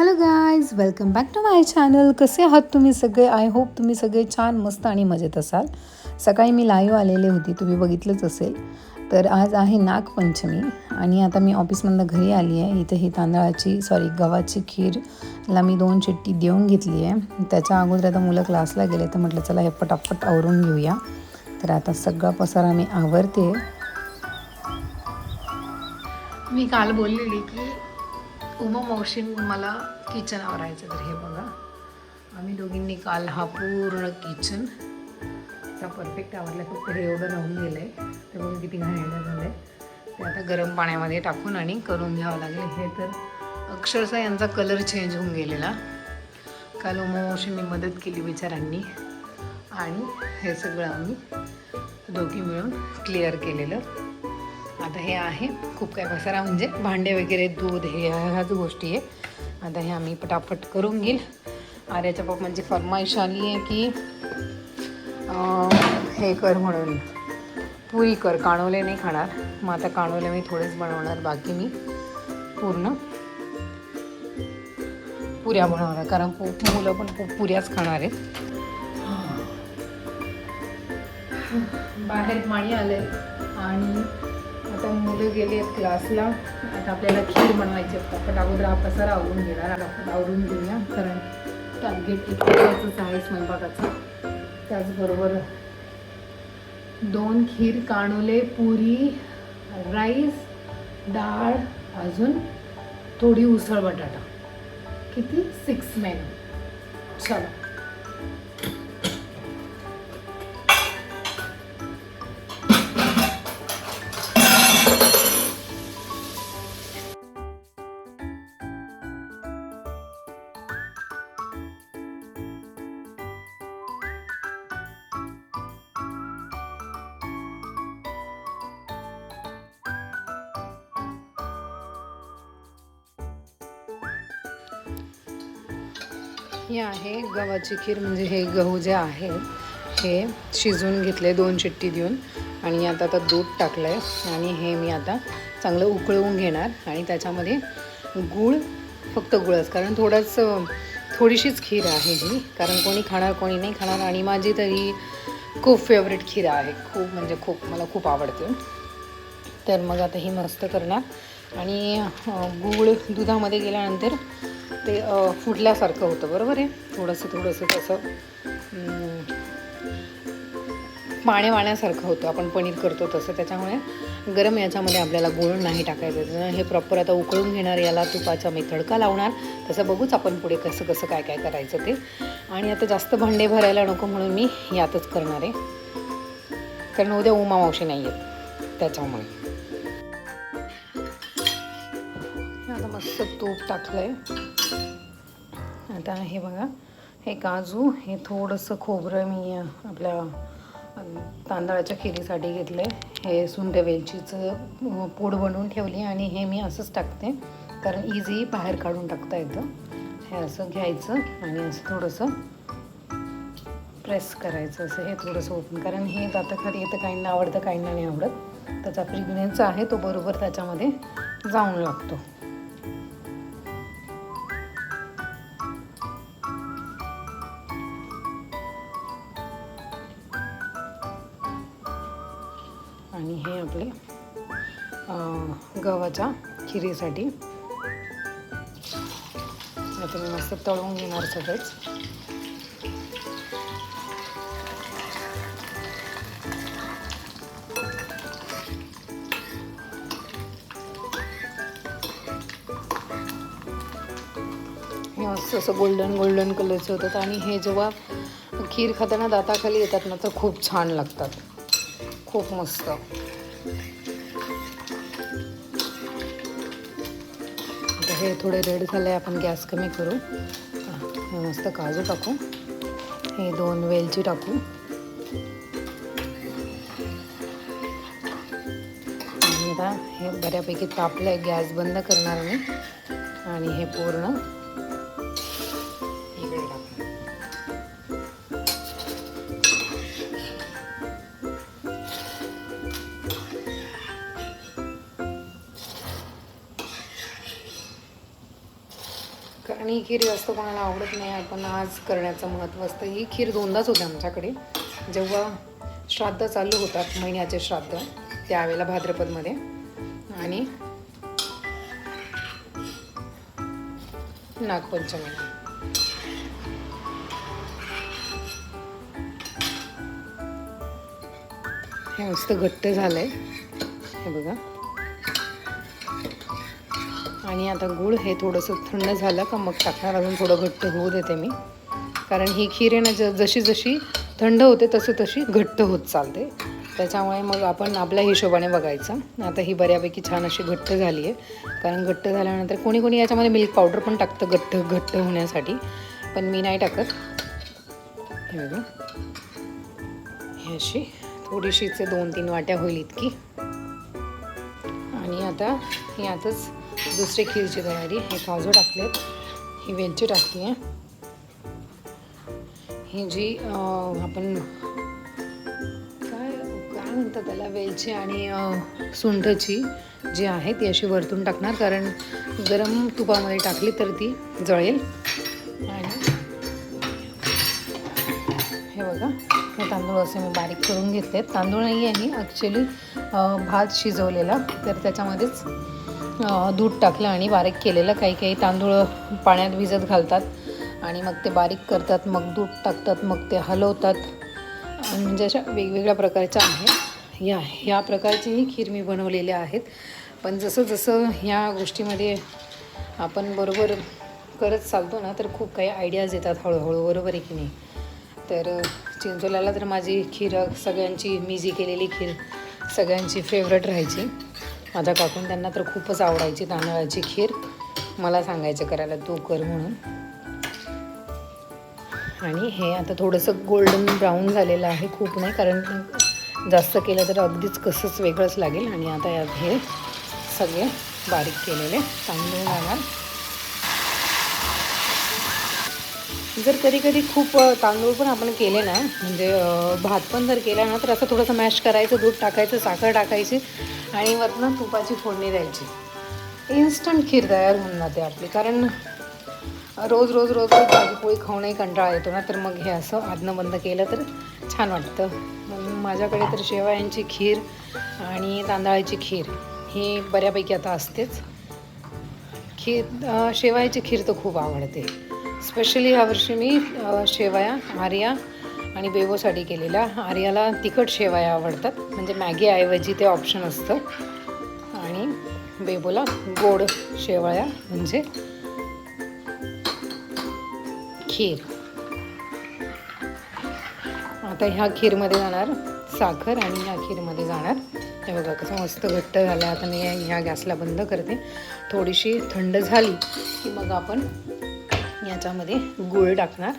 Hello guys, welcome back to my channel. कसे आहात तुम्ही सगळे? आय होप तुम्ही सगळे छान मस्त आणि मजेत असाल. सकाळी मी लाईव्ह आलेले होती, तुम्ही बघितलंच असेल. तर आज आहे नागपंचमी आणि आता मी ऑफिसमधनं घरी आली आहे. इथे ही गव्हाची खीरला मी 2 चिट्टी देऊन घेतली आहे. त्याच्या अगोदर आता मुलं क्लासला गेले तर म्हटलं चला हे पटापट आवरून घेऊया. तर आता सगळा पसारा मी आवरते. मी काल बोललेली की उमा मावशी मला किचन आवरायचं. तर हे बघा, आम्ही दोघींनी काल हा पूर्ण किचन असा परफेक्ट आवरला. फक्त हे एवढं राहून गेलं आहे, ते बघून किती घाणेरडं झालं आहे. ते आता गरम पाण्यामध्ये टाकून आणि करून घ्यावं लागेल. हे तर अक्षरशः यांचा कलर चेंज होऊन गेलेला. काल उमा मावशींनी मदत केली बिचारांनी आणि हे सगळं आम्ही दोघी मिळून क्लिअर केलेलं. आता हे आहे खूप काय पसारा, म्हणजे भांडे वगैरे, दूध, ह्याच गोष्टी आहे. आता हे आम्ही पटापट करून घेईल. आर्याच्या पप्पांची फरमाईश आली आहे की हे कर म्हणून, पुरी कर, काणोले नाही खाणार. मग आता काणोले मी थोडेच बनवणार, बाकी मी पूर्ण पुऱ्या बनवणार, कारण मुलं पण खूप पुऱ्याच खाणार आहेत. बाहेर पाणी आलं आहे आणि आता मुलं गेले आहेत क्लासला. आता आपल्याला खीर बनवायची आहे. आपण अगोदर हा पसारा आवरून घेणार, आपण आवरून घेऊया, कारण टार्गेट इतकंच आहे स्वयंपाकाचं. त्याचबरोबर 2 खीर, काणोले, पुरी, राईस, डाळ, अजून थोडी उसळ बटाटा. किती? 6 मेनू. चला. ही आहे गव्हाची खीर. म्हणजे हे गहू जे आहे हे शिजवून घेतले 2 चिट्टी देऊन, आणि आता दूध टाकलं आहे आणि हे मी आता चांगलं उकळवून घेणार. आणि त्याच्यामध्ये गूळ, फक्त गुळच, कारण थोडीशीच खीर आहे ही, कारण कोणी खाणार कोणी नाही खाणार. आणि माझी तरी खूप फेवरेट खीर आहे, खूप म्हणजे खूप, मला खूप आवडते. तर मग आता ही मस्त करणार. आणि गूळ दुधामध्ये गेल्यानंतर ते फुटल्यासारखं होतं, बरोबर आहे. थोडंसं तसं पाण्यासारखं होतं, आपण पनीर करतो तसं. त्याच्यामुळे गरम याच्यामध्ये आपल्याला गूळ नाही टाकायचं. हे प्रॉपर आता उकळून घेणार, याला तुपाचा मी तडका लावणार. तसं बघूच आपण पुढे कसं काय करायचं ते. आणि आता जास्त भांडे भरायला नको म्हणून मी यातच करणार आहे, कारण उद्या उमा मावशी नाही आहेत त्याच्यामुळे. आता मस्त तूप टाकलं आहे. आता हे बघा, हे काजू, हे थोडंसं खोबरं मी आपल्या तांदळाच्या खिरीसाठी घेतलं आहे. हे सुंठ वेलचीचं पूड बनवून ठेवली आणि हे मी असंच टाकते, कारण इझी बाहेर काढून टाकता येतं. हे असं घ्यायचं आणि असं थोडंसं प्रेस करायचं, असं हे थोडंसं ओपन, कारण हे दाताखाली येतं. काहींना आवडतं, काहींना नाही आवडत. त्याचा फ्रेग्रन्स आहे तो बरोबर त्याच्यामध्ये जाऊन लागतो. आणि हे आपले गव्हाच्या खिरीसाठी आता मी मस्त तळून घेणार सगळंच. हे मस्त असं गोल्डन कलरचे होतात. आणि हे जेव्हा खीर खाताना दाताखाली येतात ना, तर खूप छान लागतात, खूप मस्त. आता हे थोडे रेड झाले, आपण गॅस कमी करू. हे मस्त काजू टाकू, हे 2 वेलची टाकू, आणि आता हे बऱ्यापैकी तापलं आहे. गॅस बंद करणार मी आणि हे पूर्ण इकडे टाकणार. कारण ही खीर जास्त कोणाला आवडत नाही, पण आज करण्याचं महत्त्व असतं. ही खीर दोनदाच होते आमच्याकडे. जेव्हा श्राद्ध चालू होतात, महिन्याचे श्राद्ध, त्यावेळेला भाद्रपदमध्ये, आणि नागपंचमीला. हे मस्त घट्ट झालंय, हे बघा. आणि आता गूळ हे थोडंसं थंड झालं का मग टाकणार, अजून थोडं घट्ट होऊ देते मी, कारण ही खीर आहे ना जशी जशी थंड होते तशी घट्ट होत चालते. त्याच्यामुळे मग आपण आपल्या हिशोबाने बघायचं. आता ही बऱ्यापैकी छान अशी घट्ट झाली आहे, कारण घट्ट झाल्यानंतर कोणी कोणी याच्यामध्ये मिल्क पावडर पण टाकतं घट्ट होण्यासाठी, पण मी नाही टाकत. हे बघा, ही अशी थोडीशीच 2-3 वाट्या होईल इतकी. आणि आता यातच दुसरी खीरची तयारी. हे काजू टाकलेत, ही वेलची टाकली आहे, ही जी आपण काय म्हणतात त्याला, वेलची आणि सुंठची जी आहे ती अशी वरतून टाकणार, कारण गरम तुपामध्ये टाकली तर ती जळेल. आणि हे बघा, हे तांदूळ असे मी बारीक करून घेतलेत. तांदूळ नाही आहे ही ॲक्च्युली भात शिजवलेला, तर त्याच्यामध्येच दूध टाकलं आणि बारीक केलेलं. काही काही तांदूळ पाण्यात भिजत घालतात आणि मग ते बारीक करतात, मग दूध टाकतात, मग ते हलवतात, म्हणजे अशा वेगवेगळ्या प्रकारच्या आहेत. ह्या प्रकारची ही खीर मी बनवलेल्या आहेत. पण जसं जसं ह्या गोष्टीमध्ये आपण बरोबर करत चालतो ना, तर खूप काही आयडियाज येतात हळूहळू, बरोबर आहे की नाही. तर चिंचोल्याला तर माझी खीर सगळ्यांची, मी जी केलेली खीर सगळ्यांची फेवरेट राहायची. माझ्या काकून त्यांना तर खूपच आवडायची तांदळाची खीर. मला सांगायचं करायला, तू कर म्हणून. आणि हे आता थोडंसं गोल्डन ब्राऊन झालेलं आहे, खूप नाही, कारण जास्त केलं तर अगदीच कसंच वेगळंच लागेल. आणि आता यात हे सगळे बारीक केलेले तांदूळ घालणार. जर कधी खूप तांदूळ पण आपण केले ना, म्हणजे भात पण जर केला ना, तर असं थोडंसं मॅश करायचं, दूध टाकायचं, साखर टाकायची आणि वरनं तुपाची फोडणी द्यायची. इन्स्टंट खीर तयार होऊन जाते आपली. कारण रोज भाजीपोळी खाऊनही कंटाळा येतो ना, तर मग हे असं आधनं बंद केलं तर छान वाटतं. माझ्याकडे तर शेवयांची खीर आणि तांदळाची खीर ही बऱ्यापैकी आता असतेच. शेवयाची खीर तर खूप आवडते. स्पेशली ह्यावर्षी मी शेवया आर्या आणि बेबोसाठी केलेल्या. आर्याला तिखट शेवया आवडतात, म्हणजे मॅगीऐवजी ते ऑप्शन असतं, आणि बेबोला गोड शेवया म्हणजे खीर. आता ह्या खीरमध्ये जाणार साखर आणि ह्या खीरमध्ये जाणार, हे बघा कसं मस्त घट्ट झालं. आता मी ह्या गॅसला बंद करते. थोडीशी थंड झाली की मग आपण याच्यामध्ये गूळ टाकणार.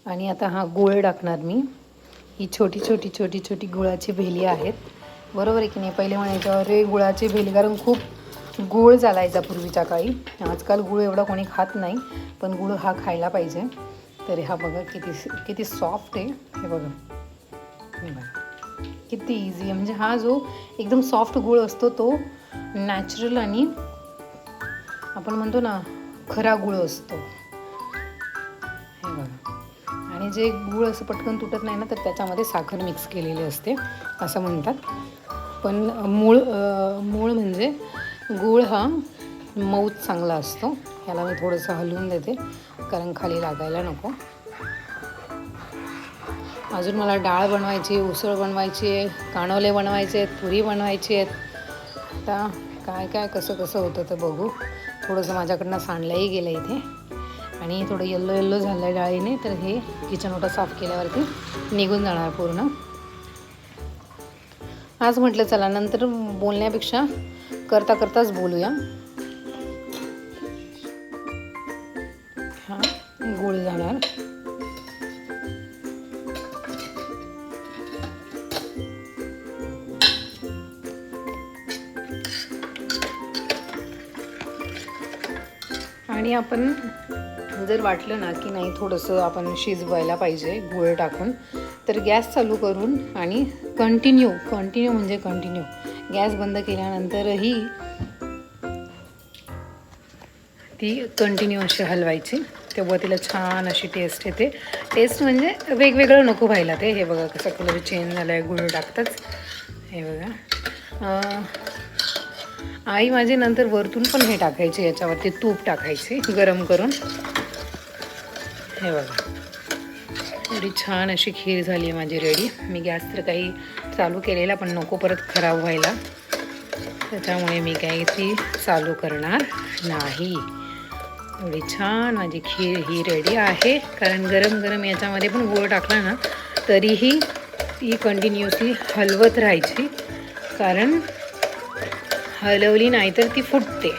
आणि आता हा गूळ टाकणार मी. ही छोटी छोटी गुळाची भेली आहेत, बरोबर आहे की नाही. पहिले म्हणायचं अरे गुळाची भेली, कारण खूप गूळ चालायचा पूर्वीच्या काळी. आजकाल गूळ एवढा कोणी खात नाही, पण गूळ हा खायला पाहिजे. तर हा बघा किती सॉफ्ट आहे. हे बघा किती इझी आहे. म्हणजे हा जो एकदम सॉफ्ट गूळ असतो तो नॅचरल आणि आपण म्हणतो ना खरा गूळ असतो. हे बघा, आणि जे गूळ असं पटकन तुटत नाही ना, तर त्याच्यामध्ये साखर मिक्स केलेली असते असं म्हणतात. पण मूळ म्हणजे गूळ हा मऊच चांगला असतो. ह्याला मी थोडंसं हलवून देते, कारण खाली लागायला नको. अजून मला डाळ बनवायची, उसळ बनवायची आहे, कानोले बनवायचे आहेत, पुरी बनवायची आहेत. आता काय कसं होतं तर बघू. थोडंसं माझ्याकडनं सांडलंही गेलं इथे, आणि थोडं येल्लो झालं आहे डाळीने, तर हे किचन ओटा साफ केल्यावरती निघून जाणार पूर्ण. आज म्हटलं चला नंतर बोलण्यापेक्षा करताच बोलूया. हा गूळ जाणार. आणि आपण जर वाटलं ना की नाही थोडंसं आपण शिजवायला पाहिजे गूळ टाकून, तर गॅस चालू करून आणि कंटिन्यू म्हणजे गॅस बंद केल्यानंतरही ती कंटिन्यू अशी हलवायची, तेव्हा तिला छान अशी टेस्ट येते. टेस्ट म्हणजे वेगवेगळं नको व्हायला ते. हे बघा कसा कलर चेंज झाला आहे, गुळ टाकताच. हे बघा आई माझी नंतर वरतून पण हे टाकायचे, याच्यावरती तूप टाकायचे गरम करून. हे बघा एवढी छान अशी खीर झाली आहे माझी रेडी. मी गॅस तर काही चालू केलेला, पण नको परत खराब व्हायला, त्याच्यामुळे मी काही ती चालू करणार नाही. एवढी छान माझी खीर ही रेडी आहे. कारण गरम गरम याच्यामध्ये पण गूळ टाकला ना तरीही ती कंटिन्युअसली हलवत राहायची, कारण हलवली नाही तर ती फुटते.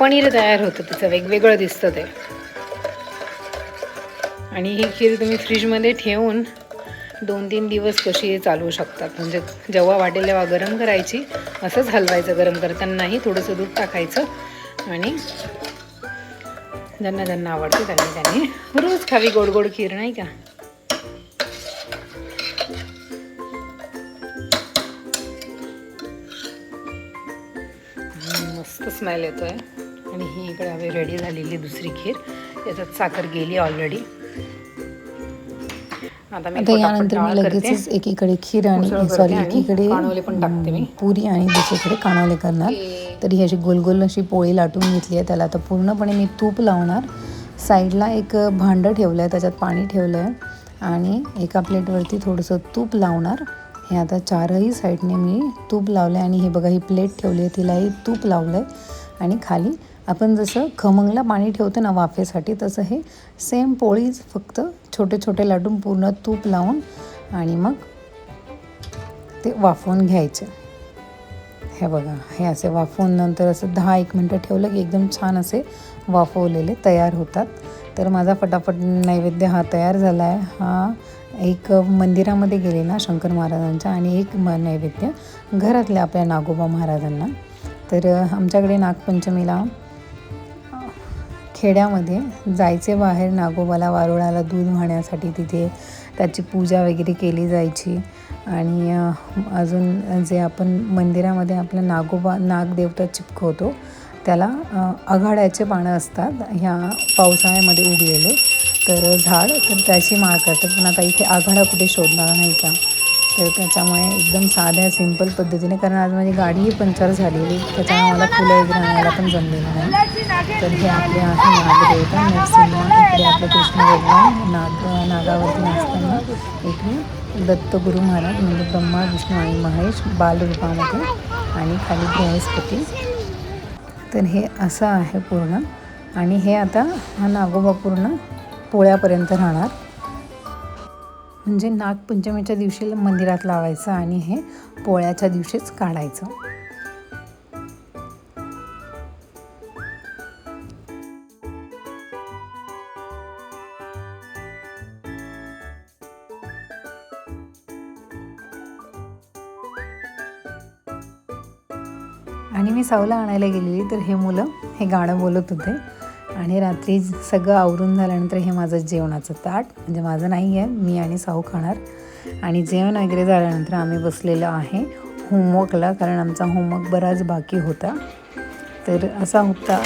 पनीर तयार होतं, तिचं वेगवेगळं दिसतं ते. आणि ही खीर तुम्ही फ्रीजमध्ये ठेवून 2-3 दिवस कशी चालवू शकतात. म्हणजे जेव्हा वाटेल तेव्हा गरम करायची, असंच हलवायचं. गरम करतानाही थोडंसं दूध टाकायचं आणि ज्यांना ज्यांना आवडते त्यांनी रोज खावी गोड गोड खीर, नाही का. मस्त स्मेल येतोय. आणि ही इकडे हवी रेडी झालेली दुसरी खीर. याच्यात साखर गेली ऑलरेडी. आता यानंतर मी लगेचच एकीकडे खीर आणि एकीकडे पुरी आणि दुसरीकडे कानवले करणार. तर ही अशी गोल अशी पोळी लाटून घेतली आहे. त्याला आता पूर्णपणे मी तूप लावणार. साईडला एक भांडं ठेवलं आहे, त्याच्यात पाणी ठेवलं आहे आणि एका प्लेटवरती थोडंसं तूप लावणार. हे आता चारही साईडने मी तूप लावलं आहे. आणि हे बघा ही प्लेट ठेवली आहे, तिलाही तूप लावलं आहे. आणि खाली आपण जसं खमंगला पाणी ठेवतो ना वाफेसाठी, तसं हे सेम पोळीच, फक्त छोटे छोटे लाटून पूर्ण तूप लावून आणि मग ते वाफवून घ्यायचे. हे बघा हे असे वाफवून नंतर असं 10-1 मिनटं ठेवलं की एकदम छान असे वाफवलेले तयार होतात. तर माझा फटाफट नैवेद्य हा तयार झाला आहे. हा एक मंदिरामध्ये गेले ना शंकर महाराजांच्या, आणि एक नैवेद्य घरातल्या आपल्या नागोबा महाराजांना. तर आमच्याकडे नागपंचमीला खेड्यामध्ये जायचे बाहेर नागोबाला, वारुळाला दूध वाहण्यासाठी. तिथे त्याची पूजा वगैरे केली जायची. आणि अजून जे आपण मंदिरामध्ये आपल्या नागदेवता चिपकवतो, त्याला आघाड्याचे पानं असतात ह्या पावसाळ्यामध्ये उगलेले, तर झाड, तर त्याची माळ करतात. पण आता इथे आघाडा कुठे शोधणार, नाही का. तर त्याच्यामुळे एकदम साध्या सिंपल पद्धतीने, कारण आज माझी गाडीही पंक्चर झालेली, त्याच्यामुळे मला फुलं वगैरे आणायला पण जमलेलं नाही. तर हे आपले आहे नागदेवता नरसिंह. इकडे आपले कृष्ण भगवान नागावरती नाचताना, इकडे दत्तगुरू महाराज म्हणजे ब्रह्मा विष्णू आणि महेश बालरूपामध्ये, आणि खाली बृहस्पती. तर हे असं आहे पूर्ण. आणि हे आता हा नागोबा पूर्ण पोळ्यापर्यंत राहणार. म्हणजे नागपंचमीच्या दिवशी मंदिरात लावायचं आणि हे पोळ्याच्या दिवशीच काढायचं. आणि मी साऊला आणायला गेलेली, तर हे मुलं हे गाणं बोलत होते. आणि रात्री सगळं आवरून झाल्यानंतर हे माझं जेवणाचं ताट, म्हणजे माझं नाही आहे, मी आणि साऊ खाणार. आणि जेवण वगैरे झाल्यानंतर आम्ही बसलेलो आहे होमवर्कला, कारण आमचा होमवर्क बराच बाकी होता. तर असा होता